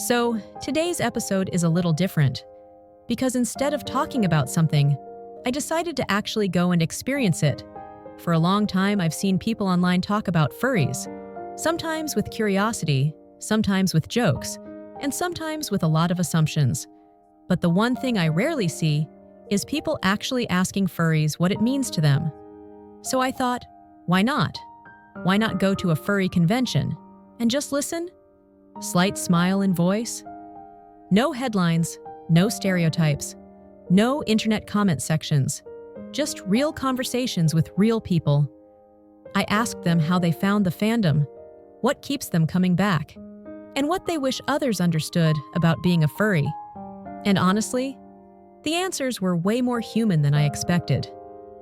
So, today's episode is a little different because instead of talking about something, I decided to actually go and experience it. For a long time, I've seen people online talk about furries, sometimes with curiosity, sometimes with jokes, and sometimes with a lot of assumptions. But the one thing I rarely see is people actually asking furries what it means to them. So I thought, why not? Why not go to a furry convention and just listen? Slight smile in voice. No headlines, no stereotypes, no internet comment sections, just real conversations with real people. I asked them how they found the fandom, what keeps them coming back, and what they wish others understood about being a furry. And honestly, the answers were way more human than I expected.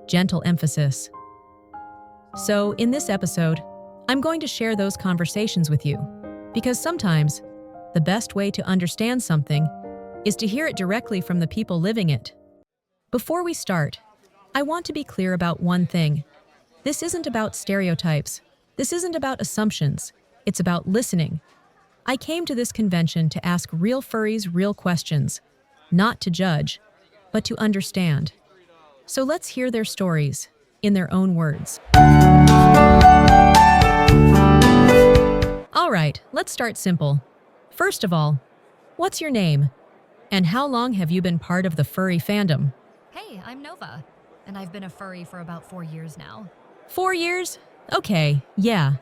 Gentle emphasis. So, in this episode, I'm going to share those conversations with you, because sometimes the best way to understand something is to hear it directly from the people living it. Before we start, I want to be clear about one thing. This isn't about stereotypes. This isn't about assumptions. It's about listening. I came to this convention to ask real furries real questions, not to judge, but to understand. So let's hear their stories, in their own words. All right, let's start simple. First of all, what's your name? And how long have you been part of the furry fandom? Hey, I'm Nova, and I've been a furry for about 4 years now. 4 years? Okay, yeah.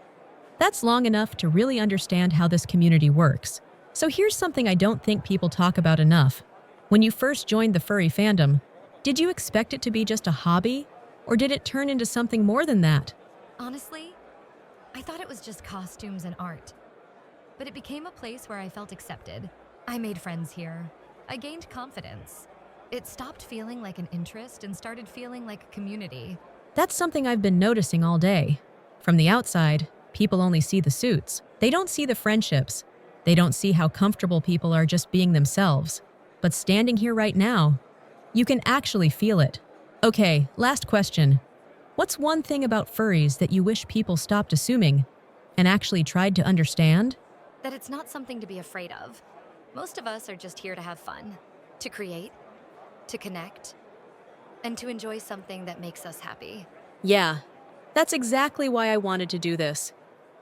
That's long enough to really understand how this community works. So here's something I don't think people talk about enough. When you first joined the furry fandom, did you expect it to be just a hobby? Or did it turn into something more than that? Honestly, I thought it was just costumes and art. But it became a place where I felt accepted. I made friends here. I gained confidence. It stopped feeling like an interest and started feeling like a community. That's something I've been noticing all day. From the outside, people only see the suits. They don't see the friendships. They don't see how comfortable people are just being themselves. But standing here right now, you can actually feel it. Okay, last question. What's one thing about furries that you wish people stopped assuming and actually tried to understand? That it's not something to be afraid of. Most of us are just here to have fun, to create, to connect, and to enjoy something that makes us happy. Yeah, that's exactly why I wanted to do this.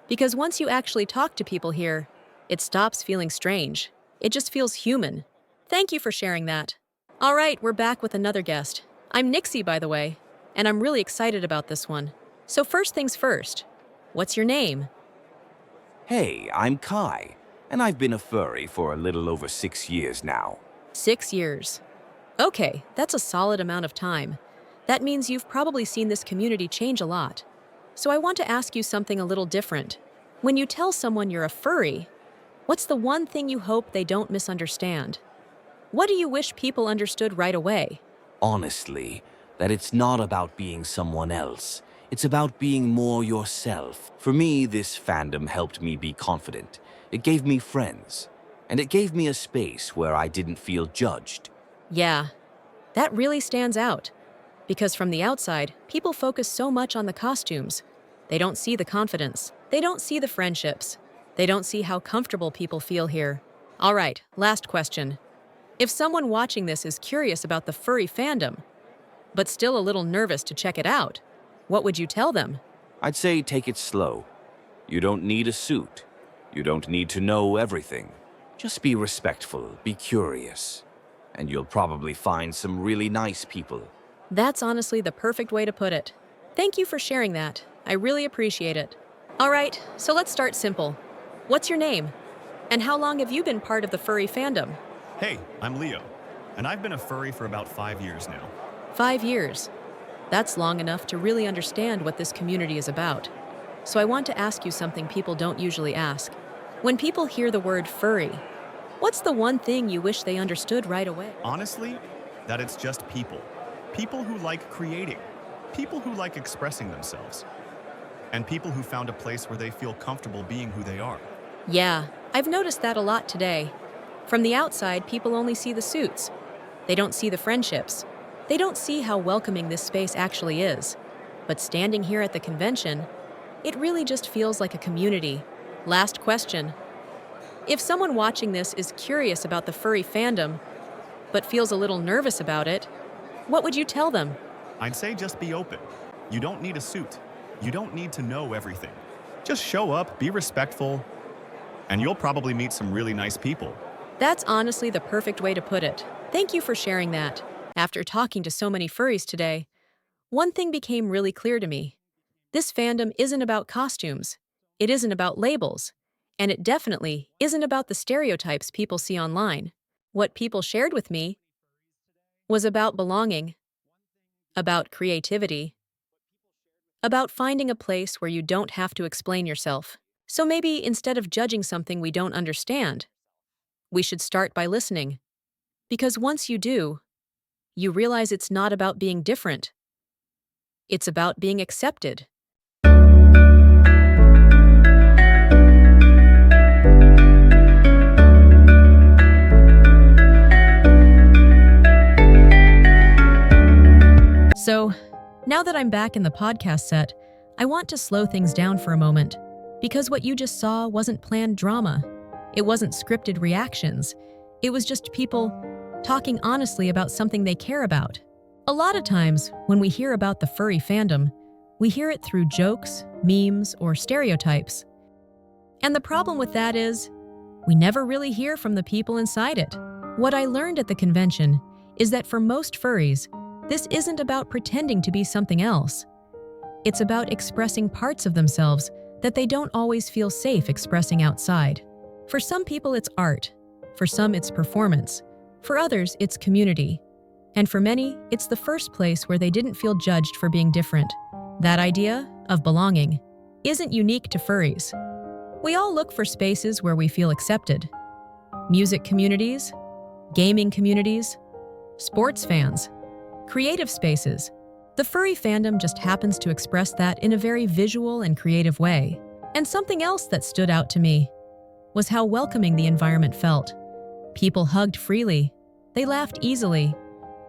Because once you actually talk to people here, it stops feeling strange. It just feels human. Thank you for sharing that. All right, we're back with another guest. I'm Nixie, by the way, and I'm really excited about this one. So first things first, what's your name? Hey, I'm Kai, and I've been a furry for a little over 6 years now. 6 years. Okay, that's a solid amount of time. That means you've probably seen this community change a lot. So I want to ask you something a little different. When you tell someone you're a furry, what's the one thing you hope they don't misunderstand? What do you wish people understood right away? Honestly, that it's not about being someone else. It's about being more yourself. For me, this fandom helped me be confident. It gave me friends, and it gave me a space where I didn't feel judged. Yeah, that really stands out. Because from the outside, people focus so much on the costumes. They don't see the confidence. They don't see the friendships. They don't see how comfortable people feel here. All right, last question. If someone watching this is curious about the furry fandom, but still a little nervous to check it out, what would you tell them? I'd say take it slow. You don't need a suit. You don't need to know everything. Just be respectful, be curious, and you'll probably find some really nice people. That's honestly the perfect way to put it. Thank you for sharing that. I really appreciate it. All right, so let's start simple. What's your name? And how long have you been part of the furry fandom? Hey, I'm Leo, and I've been a furry for about 5 years now. 5 years. That's long enough to really understand what this community is about. So I want to ask you something people don't usually ask. When people hear the word furry, what's the one thing you wish they understood right away? Honestly, that it's just people. People who like creating. People who like expressing themselves. And people who found a place where they feel comfortable being who they are. Yeah, I've noticed that a lot today. From the outside, people only see the suits. They don't see the friendships. They don't see how welcoming this space actually is. But standing here at the convention, it really just feels like a community. Last question. If someone watching this is curious about the furry fandom, but feels a little nervous about it, what would you tell them? I'd say just be open. You don't need a suit. You don't need to know everything. Just show up, be respectful, and you'll probably meet some really nice people. That's honestly the perfect way to put it. Thank you for sharing that. After talking to so many furries today, one thing became really clear to me. This fandom isn't about costumes. It isn't about labels. And it definitely isn't about the stereotypes people see online. What people shared with me was about belonging, about creativity, about finding a place where you don't have to explain yourself. So maybe instead of judging something we don't understand, we should start by listening. Because once you do, you realize it's not about being different. It's about being accepted. So, now that I'm back in the podcast set, I want to slow things down for a moment, because what you just saw wasn't planned drama. It wasn't scripted reactions. It was just people talking honestly about something they care about. A lot of times, when we hear about the furry fandom, we hear it through jokes, memes, or stereotypes. And the problem with that is, we never really hear from the people inside it. What I learned at the convention is that for most furries, this isn't about pretending to be something else. It's about expressing parts of themselves that they don't always feel safe expressing outside. For some people, it's art. For some, it's performance. For others, it's community. And for many, it's the first place where they didn't feel judged for being different. That idea of belonging isn't unique to furries. We all look for spaces where we feel accepted. Music communities, gaming communities, sports fans, creative spaces. The furry fandom just happens to express that in a very visual and creative way. And something else that stood out to me was how welcoming the environment felt. People hugged freely, they laughed easily,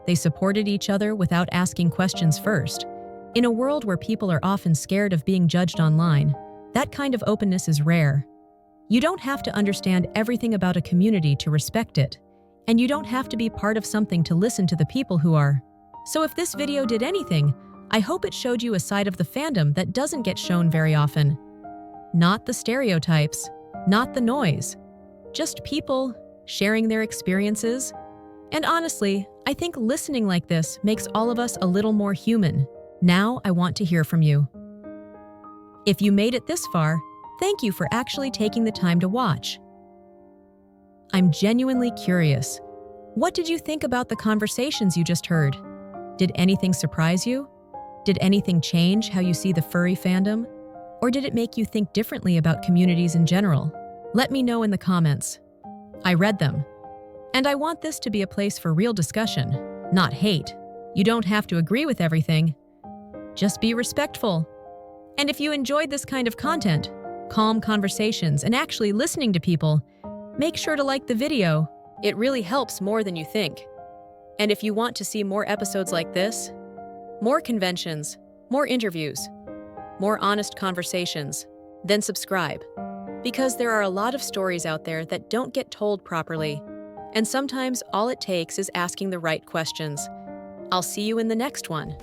they supported each other without asking questions first. In a world where people are often scared of being judged online, that kind of openness is rare. You don't have to understand everything about a community to respect it, and you don't have to be part of something to listen to the people who are. So if this video did anything, I hope it showed you a side of the fandom that doesn't get shown very often. Not the stereotypes, not the noise, just people sharing their experiences. And honestly, I think listening like this makes all of us a little more human. Now I want to hear from you. If you made it this far, thank you for actually taking the time to watch. I'm genuinely curious. What did you think about the conversations you just heard? Did anything surprise you? Did anything change how you see the furry fandom? Or did it make you think differently about communities in general? Let me know in the comments. I read them. And I want this to be a place for real discussion, not hate. You don't have to agree with everything. Just be respectful. And if you enjoyed this kind of content, calm conversations, and actually listening to people, make sure to like the video. It really helps more than you think. And if you want to see more episodes like this, more conventions, more interviews, more honest conversations, then subscribe. Because there are a lot of stories out there that don't get told properly, and sometimes all it takes is asking the right questions. I'll see you in the next one.